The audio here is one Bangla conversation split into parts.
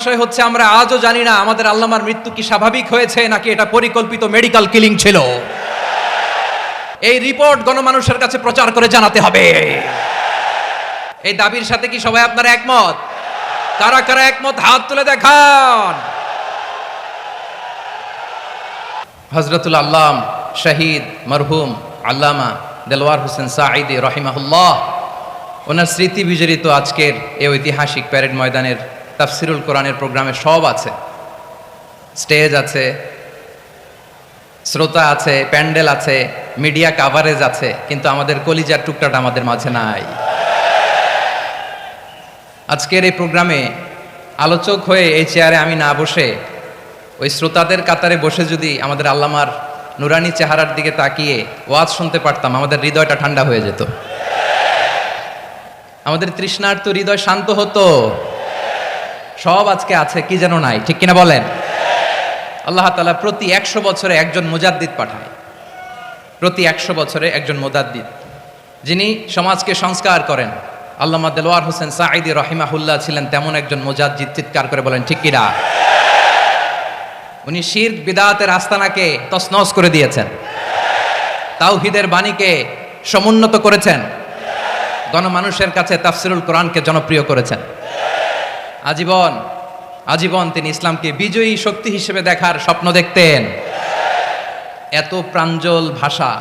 বিষয় হচ্ছে আমরা আজও জানি না আমাদের আল্লামার মৃত্যু কি স্বাভাবিক হয়েছে নাকি এটা পরিকল্পিত মেডিকেল কিলিং ছিল। এই রিপোর্ট গণমানুষের কাছে প্রচার করে জানাতে হবে। এই দাবির সাথে কি সবাই আপনারা একমত? কারা কারা একমত হাত তুলে দেখান। হযরতুল আল্লাম শহীদ মরহুম আল্লামা দেলওয়ার হোসেন সাঈদী রাহিমাহুল্লাহ, ওনার স্মৃতি বিজড়িত আজকের এই ঐতিহাসিক প্যারেড ময়দানের তাফসিরুল কোরআনের প্রোগ্রামে সব আছে, স্টেজ আছে, শ্রোতা আছে, প্যান্ডেল আছে, মিডিয়া কাভারেজ আছে, কিন্তু আমাদের কলিজার টুকটাটা আমাদের মাঝে নাই। আজকের এই প্রোগ্রামে আলোচক হয়ে এই চেয়ারে আমি না বসে ওই শ্রোতাদের কাতারে বসে যদি আমাদের আল্লামার নুরানি চেহারার দিকে তাকিয়ে ওয়াজ শুনতে পারতাম, আমাদের হৃদয়টা ঠান্ডা হয়ে যেত, আমাদের তৃষ্ণার্ত হৃদয় শান্ত হতো। সব আজকে আছে, কি যেন নাই, ঠিক কিনা বলেন? আল্লাহ তাআলা প্রতি 100 বছরে একজন মুজাদ্দিদ পাঠায়, প্রতি 100 বছরে একজন মুজাদ্দিদ, যিনি সমাজকে সংস্কার করেন। আল্লামা দেলওয়ার হোসেন সাঈদী রাহিমাহুল্লাহ ছিলেন তেমন একজন মুজাদ্দিদ। চিৎকার করে বলেন ঠিক কিনা? উনি শিরক বিদআতের আস্তানাকে তছনছ করে দিয়েছেন, তাওহীদের বাণীকে সমুন্নত করেছেন, গণমানুষের কাছে তাফসিরুল কোরআনকে জনপ্রিয় করেছেন। আজীবন তিনি ইসলামকে বিজয়ী শক্তি হিসেবে দেখার স্বপ্ন দেখতেন। এত প্রাঞ্জল ভাষা,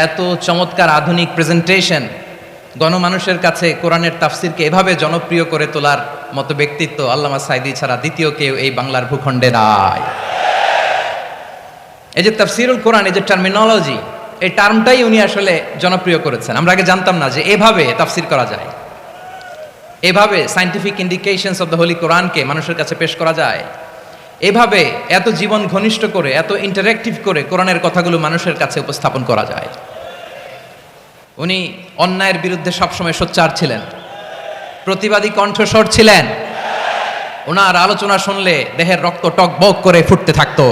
এত চমৎকার আধুনিক প্রেজেন্টেশন, গণমানুষের কাছে কোরআনের তাফসিরকে এভাবে জনপ্রিয় করে তোলার মতো ব্যক্তিত্ব আল্লামা সাঈদী ছাড়া দ্বিতীয় কেউ এই বাংলার ভূখণ্ডে নাই। এই যে তাফসিরুল কোরআন, এই যে টার্মিনোলজি, এই টার্মটাই উনি আসলে জনপ্রিয় করেছেন। আমরা আগে জানতাম না যে এভাবে তাফসির করা যায়, এভাবে scientific indications of the Holi কোরআনকে মানুষের কাছে পেশ করা যায়, এভাবে এত জীবন ঘনিষ্ঠ করে, এত ইন্টারেক্টিভ করে কোরআনের কথাগুলো মানুষের কাছে উপস্থাপন করা যায়। উনি অন্যায়ের বিরুদ্ধে সবসময় সোচ্চার ছিলেন, প্রতিবাদী কণ্ঠস্বর ছিলেন। ওনার আলোচনা শুনলে দেহের রক্ত টকবক করে ফুটতে থাকতো।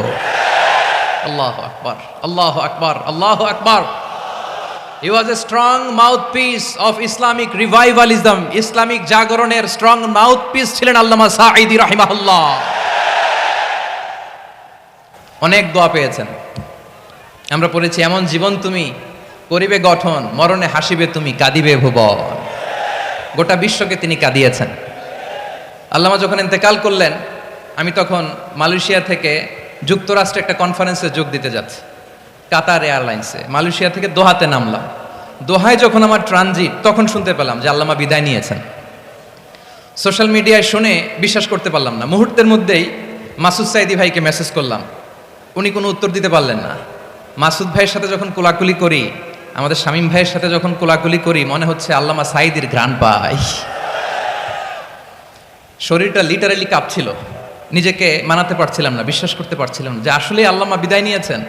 আল্লাহু আকবার, আল্লাহু আকবার, আল্লাহু আকবার। He was a strong mouthpiece of Islamic revivalism, Islamic জাগরণের স্ট্রং মাউথপিস ছিলেন আল্লামা সাঈদী রাহিমাহুল্লাহ। অনেক দোয়া পেয়েছেন, আমরা পড়েছি, এমন জীবন তুমি করিবে গঠন, মরণে হাসিবে তুমি, কাঁদিবে ভুবন। গোটা বিশ্বকে তিনি কাঁদিয়েছেন। আল্লামা যখন ইন্তেকাল করলেন, আমি তখন মালয়েশিয়া থেকে যুক্তরাষ্ট্রে একটা কনফারেন্সে যোগ দিতে যাচ্ছি, কাতার এয়ারলাইন্সে। মালয়েশিয়া থেকে দোহাতে নামলাম। দোহায় যখন আমার ট্রানজিট, তখন শুনতে পেলাম যে আল্লামা বিদায় নিয়েছেন। সোশ্যাল মিডিয়ায় শুনে বিশ্বাস করতে পারলাম না। মুহূর্তের মধ্যেই মাসুদ সাঈদী ভাইকে মেসেজ করলাম, উনি কোনো উত্তর দিতে পারলেন না। মাসুদ ভাইয়ের সাথে যখন কোলাকুলি করি, আমাদের শামীম ভাইয়ের সাথে যখন কোলাকুলি করি, মনে হচ্ছে আল্লামা সাঈদীর ঘ্রাণ পাই। শরীরটা লিটারালি কাঁপছিল, নিজেকে মানাতে পারছিলাম না, বিশ্বাস করতে পারছিলাম না যে আসলে আল্লামা বিদায় নিয়েছেন।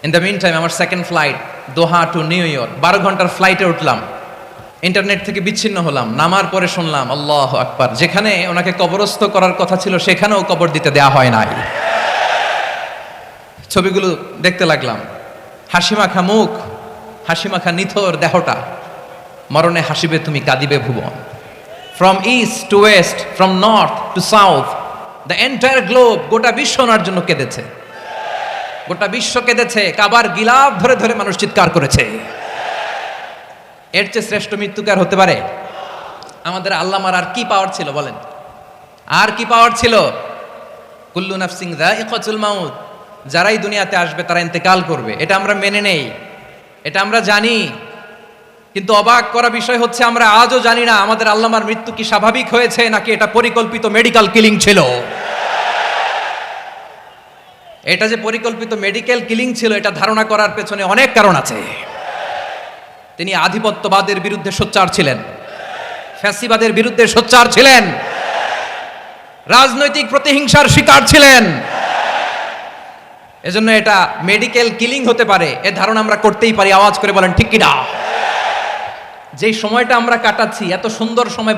ইন দ্য মিন টাইম আমার সেকেন্ড ফ্লাইট দোহা টু নিউ ইয়র্ক, 12 ঘন্টার ফ্লাইটে উঠলাম, ইন্টারনেট থেকে বিচ্ছিন্ন হলাম। নামার পরে শুনলাম আল্লাহু আকবার, যেখানে ওনাকে কবরস্থ করার কথা ছিল সেখানেও কবর দিতে দেয়া হয় নাই। ছবিগুলো দেখতে লাগলাম, হাসিমাখা মুখ, হাসিমাখা নিথর দেহটা, মরণে হাসিবে তুমি, কাঁদিবে ভুবন। From east to west, from north to south, the entire globe, গোটা বিশ্ব ওনার জন্য কেঁদেছে, গোটা বিশ্ব কেঁদেছে। কাবার গিলাফ ধরে ধরে মানুষ চিৎকার করেছে। এর চেয়ে শ্রেষ্ঠ মৃত্যুকার হতে পারে? আমাদের আল্লামার আর কি পাওয়ার ছিল বলেন? আর কি পাওয়ার ছিল? কুল্লু নাফসিন যায়িকাতুল মাউত, যারাই দুনিয়াতে আসবে তারা ইন্তেকাল করবে, এটা আমরা মেনে নেই, এটা আমরা জানি। কিন্তু অবাক করা বিষয় হচ্ছে আমরা আজও জানি না আমাদের আল্লামার মৃত্যু কি স্বাভাবিক হয়েছে নাকি এটা পরিকল্পিত মেডিকেল কিলিং ছিল। এটা যে পরিকল্পিত মেডিকেল কিলিং ছিল, এটা ধারণা করার পেছনে অনেক কারণ আছে। তিনি আধিপত্যবাদের বিরুদ্ধে সোচ্চার ছিলেন, ফ্যাসিবাদের বিরুদ্ধে সোচ্চার ছিলেন, রাজনৈতিক প্রতিহিংসার শিকার ছিলেন। এজন্য এটা মেডিকেল কিলিং হতে পারে এ ধারণা আমরা করতেই পারি। আওয়াজ করে বলেন ঠিক কিনা? যেই সময়টা আমরা কাটাচ্ছি, এত সুন্দর সময়